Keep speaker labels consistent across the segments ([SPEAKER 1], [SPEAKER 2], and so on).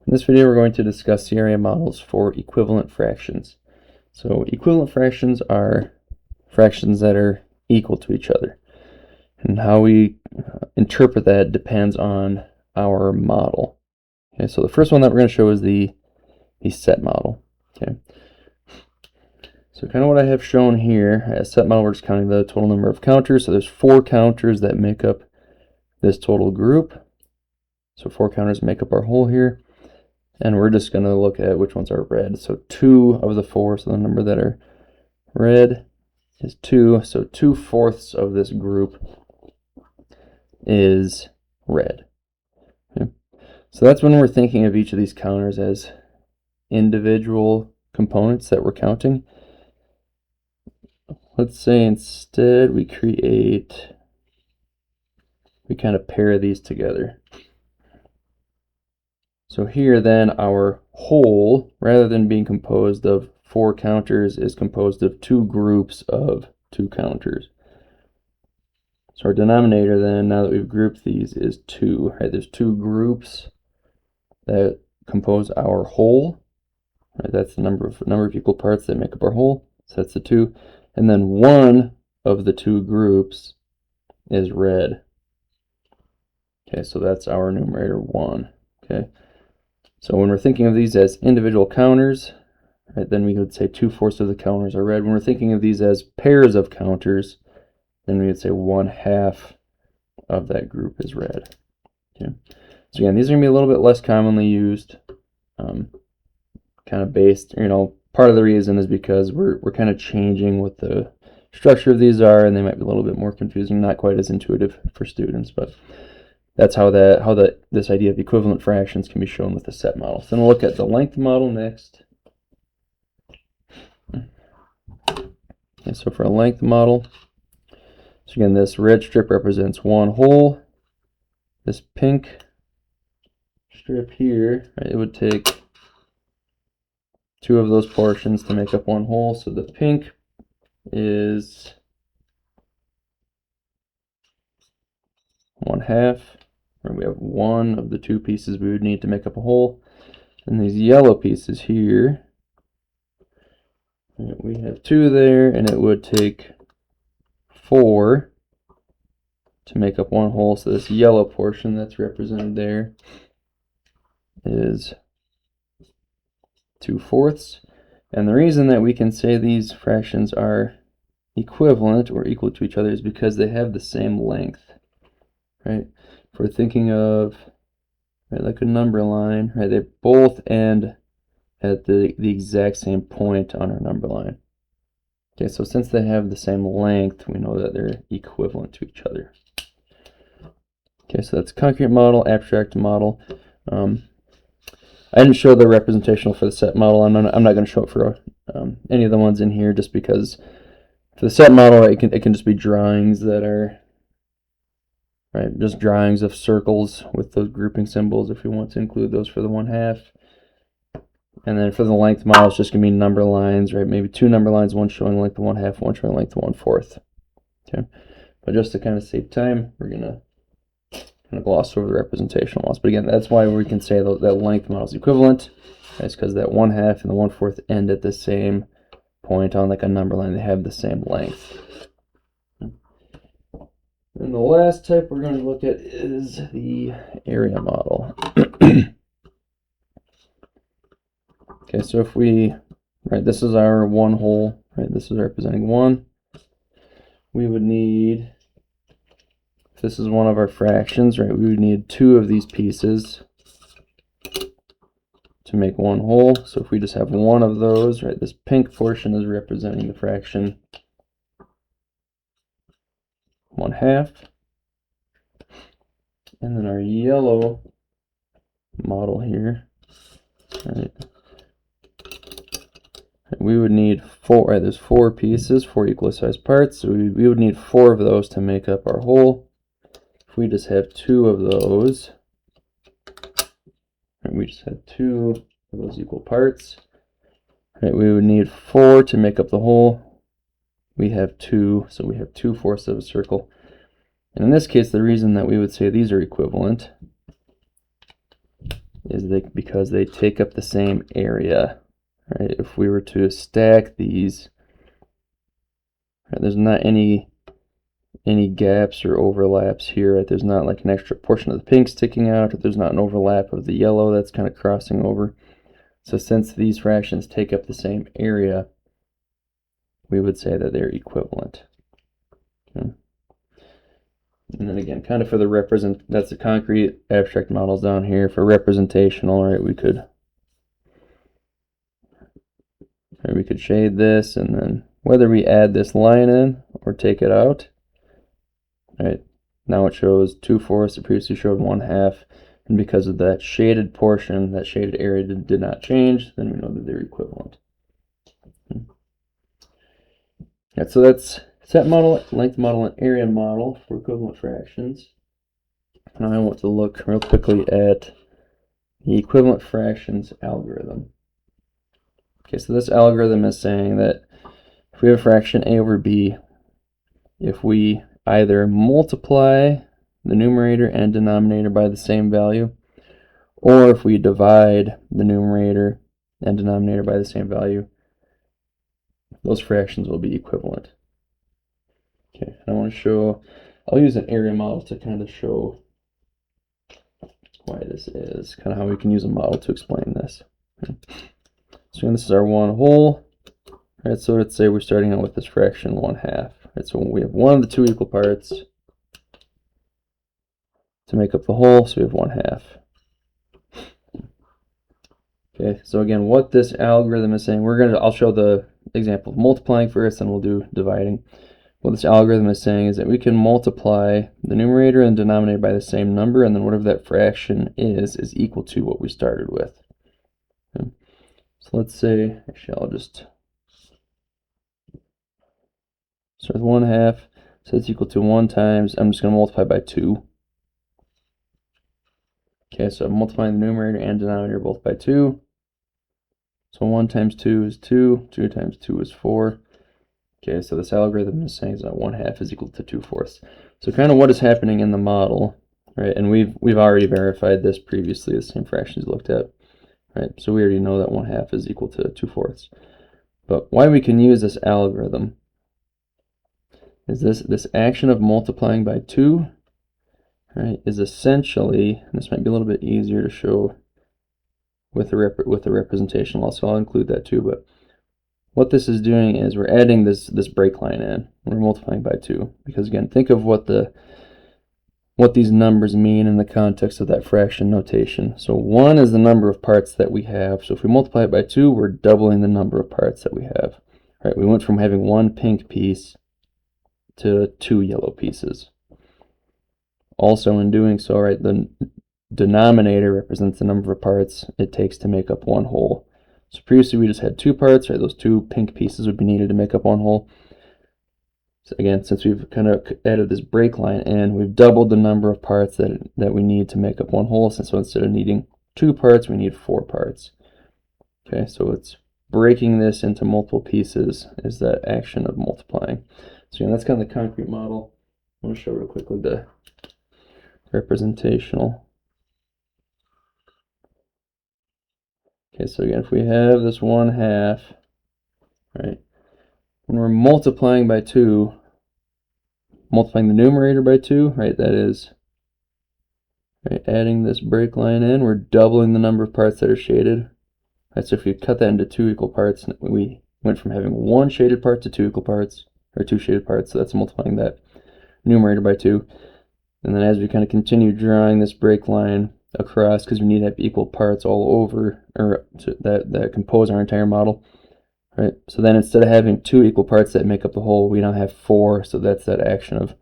[SPEAKER 1] In this video, we're going to discuss CRA models for equivalent fractions. So equivalent fractions are fractions that are equal to each other. And how we interpret that depends on our model. Okay, so the first one that we're going to show is the set model. Okay. So kind of what I have shown here, as set model, we're just counting the total number of counters. So there's 4 counters that make up this total group. So 4 counters make up our whole here. And we're just going to look at which ones are red. So 2 of the 4, so the number that are red is 2. So 2/4 of this group is red. Okay. So that's when we're thinking of each of these counters as individual components that we're counting. Let's say instead we kind of pair these together. So here then our whole, rather than being composed of 4 counters, is composed of 2 groups of 2 counters. So our denominator then, now that we've grouped these, is 2. Right? There's 2 groups that compose our whole. Right? That's the number of equal parts that make up our whole. So that's the 2. And then 1 of the 2 groups is red. Okay, so that's our numerator 1. Okay. So when we're thinking of these as individual counters, right, then we would say 2/4 of the counters are red. When we're thinking of these as pairs of counters, then we would say 1/2 of that group is red. Okay. So again, these are going to be a little bit less commonly used, kind of based, part of the reason is because we're kind of changing what the structure of these are, and they might be a little bit more confusing, not quite as intuitive for students, but that's how this idea of equivalent fractions can be shown with the set model. So then we'll look at the length model next. Okay, so for a length model, so again, this red strip represents one whole. This pink strip here, right, it would take 2 of those portions to make up one whole. So the pink is 1/2. Or we have 1 of the 2 pieces we would need to make up a whole. And these yellow pieces here, we have 2 there, and it would take 4 to make up one whole. So this yellow portion that's represented there is 2/4. And the reason that we can say these fractions are equivalent or equal to each other is because they have the same length, right? If we're thinking of, right, like a number line, right, they both end at the exact same point on our number line. Okay, so since they have the same length, we know that they're equivalent to each other. Okay, so that's concrete model, abstract model. I didn't show the representational for the set model. I'm not going to show it for any of the ones in here, just because for the set model, it can just be drawings that are, right, just drawings of circles with those grouping symbols if we want to include those for the 1/2. And then for the length model, it's just going to be number lines, right? Maybe 2 number lines, one showing length of 1/2, one showing length of 1/4. Okay, but just to kind of save time, we're going to kind of gloss over the representational models. But again, that's why we can say that length model is equivalent. That's because that 1/2 and the 1/4 end at the same point on like a number line. They have the same length. And the last type we're going to look at is the area model. Okay, so if we, right, this is our one whole, right, this is representing 1. We would need, if this is one of our fractions, right, we would need 2 of these pieces to make one whole. So if we just have 1 of those, right, this pink portion is representing the fraction 1/2. And then our yellow model here, right, we would need 4, right, there's 4 pieces, 4 equal sized parts, so we would need 4 of those to make up our whole. If we just have 2 of those, right, we just have 2 of those equal parts, right, we would need 4 to make up the whole. We have 2, so we have 2/4 of a circle. And in this case, the reason that we would say these are equivalent is because they take up the same area. Right? If we were to stack these, right, there's not any gaps or overlaps here. Right? There's not like an extra portion of the pink sticking out, or there's not an overlap of the yellow that's kind of crossing over. So since these fractions take up the same area, we would say that they're equivalent. Okay. And then again, kind of for the that's the concrete abstract models down here. For representational, right, we could shade this, and then whether we add this line in or take it out, right, now it shows 2/4, it previously showed 1/2, and because of that shaded portion, that shaded area did not change, then we know that they're equivalent. Yeah, so that's set model, length model, and area model for equivalent fractions. Now I want to look real quickly at the equivalent fractions algorithm. Okay, so this algorithm is saying that if we have a fraction a over b, if we either multiply the numerator and denominator by the same value, or if we divide the numerator and denominator by the same value, those fractions will be equivalent. Okay, I want to show, I'll use an area model to kind of show why this is, kind of how we can use a model to explain this. Okay. So this is our one whole, right? So let's say we're starting out with this fraction 1/2. Right? So we have one of the two equal parts to make up the whole, so we have 1/2. Okay, so again, what this algorithm is saying, I'll show the example of multiplying first, and we'll do dividing. What this algorithm is saying is that we can multiply the numerator and denominator by the same number, and then whatever that fraction is equal to what we started with. Okay. So let's say, actually I'll just start with 1/2, so it's equal to 1 times, I'm just going to multiply by 2. Okay, so I'm multiplying the numerator and denominator both by 2. So 1 times 2 is 2, 2 times 2 is 4. Okay, so this algorithm is saying that 1/2 is equal to 2/4. So kind of what is happening in the model, right? And we've already verified this previously, the same fractions looked at, right? So we already know that 1/2 is equal to 2/4. But why we can use this algorithm is this action of multiplying by 2, right, is essentially, and this might be a little bit easier to show with the representation also, I'll include that too, but what this is doing is we're adding this break line in. We're multiplying by 2, because again, think of what these numbers mean in the context of that fraction notation. So 1 is the number of parts that we have. So if we multiply it by 2, we're doubling the number of parts that we have. Right? We went from having 1 pink piece to 2 yellow pieces. Also, in doing so, right, the denominator represents the number of parts it takes to make up one whole. So previously we just had 2 parts, right? Those 2 pink pieces would be needed to make up one whole. So again, since we've kind of added this break line in, we've doubled the number of parts that we need to make up one whole. So instead of needing 2 parts, we need 4 parts. Okay, so it's breaking this into multiple pieces is that action of multiplying. So again, that's kind of the concrete model. I'm going to show real quickly the representational. Okay, so again, if we have this 1/2, right, when we're multiplying by 2, multiplying the numerator by 2, right, that is, right, adding this break line in, we're doubling the number of parts that are shaded. Right, so if you cut that into 2 equal parts, we went from having 1 shaded part to 2 equal parts, or 2 shaded parts, so that's multiplying that numerator by 2. And then as we kind of continue drawing this break line across, because we need to have equal parts all over, or that compose our entire model, right? So then instead of having 2 equal parts that make up the whole, we now have 4, so that's that action of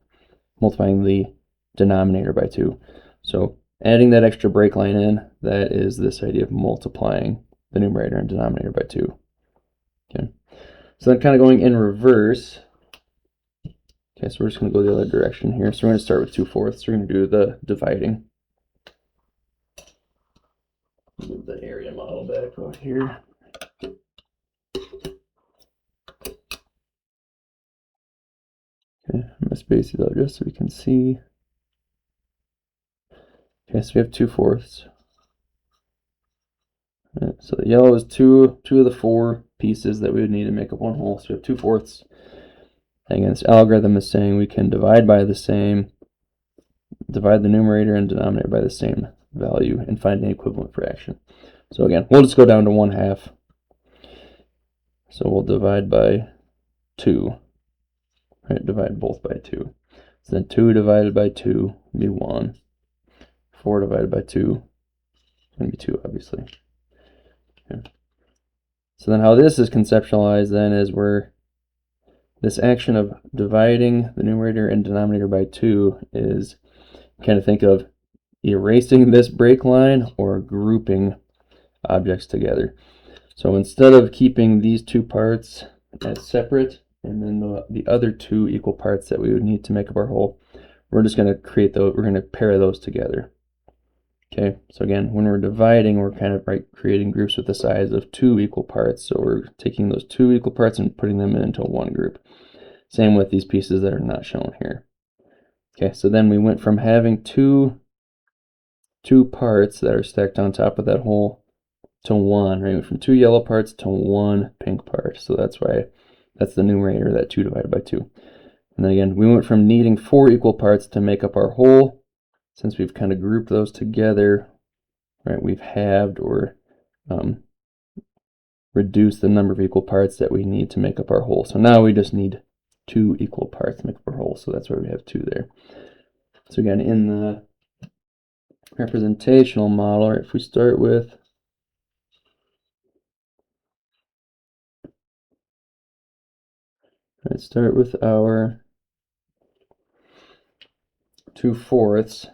[SPEAKER 1] multiplying the denominator by 2. So adding that extra break line in, that is this idea of multiplying the numerator and denominator by 2. Okay, so then kind of going in reverse. Okay, so we're just going to go the other direction here. So we're going to start with 2/4. We're going to do the dividing. Move the area model back out here. Okay, I'm going to space these out just so we can see. Okay, so we have 2/4. So the yellow is two of the 4 pieces that we would need to make up one whole. So we have 2/4. And again, this algorithm is saying we can divide the numerator and denominator by the same value and find an equivalent fraction. So again, we'll just go down to 1/2. So we'll divide by 2. Right, divide both by 2. So then 2 divided by 2 would be 1. 4 divided by 2 is going to be 2, obviously. Okay. So then how this is conceptualized then is this action of dividing the numerator and denominator by 2 is kind of think of erasing this break line or grouping objects together. So instead of keeping these 2 parts as separate and then the other 2 equal parts that we would need to make up our whole, we're just going to we're going to pair those together. Okay, so again, when we're dividing, we're kind of creating groups with the size of 2 equal parts. So we're taking those 2 equal parts and putting them into one group. Same with these pieces that are not shown here. Okay, so then we went from having two parts that are stacked on top of that whole to 1, right? We went from 2 yellow parts to 1 pink part. So that's why that's the numerator, that 2 divided by 2. And then again, we went from needing 4 equal parts to make up our whole. Since we've kind of grouped those together, right, we've halved or reduced the number of equal parts that we need to make up our whole. So now we just need 2 equal parts to make up our whole. So that's why we have 2 there. So again, in the representational model, if we start with our 2/4,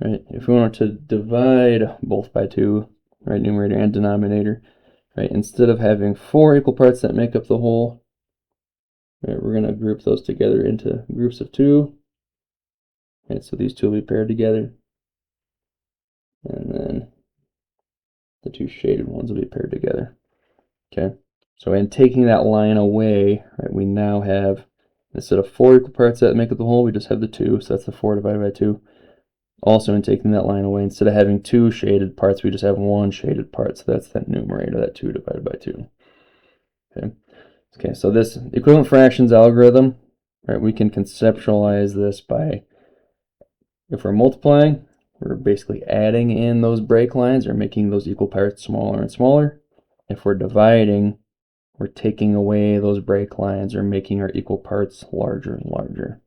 [SPEAKER 1] right? If we wanted to divide both by 2, right, numerator and denominator, right, instead of having 4 equal parts that make up the whole, right, we're going to group those together into groups of 2. Right, so these 2 will be paired together, and then the 2 shaded ones will be paired together. Okay, so in taking that line away, right, we now have, instead of 4 equal parts that make up the whole, we just have the 2, so that's the 4 divided by 2. Also, in taking that line away, instead of having 2 shaded parts, we just have 1 shaded part, so that's that numerator, that 2 divided by 2. Okay, so this equivalent fractions algorithm, right, we can conceptualize this by, if we're multiplying, we're basically adding in those break lines or making those equal parts smaller and smaller. If we're dividing, we're taking away those break lines or making our equal parts larger and larger.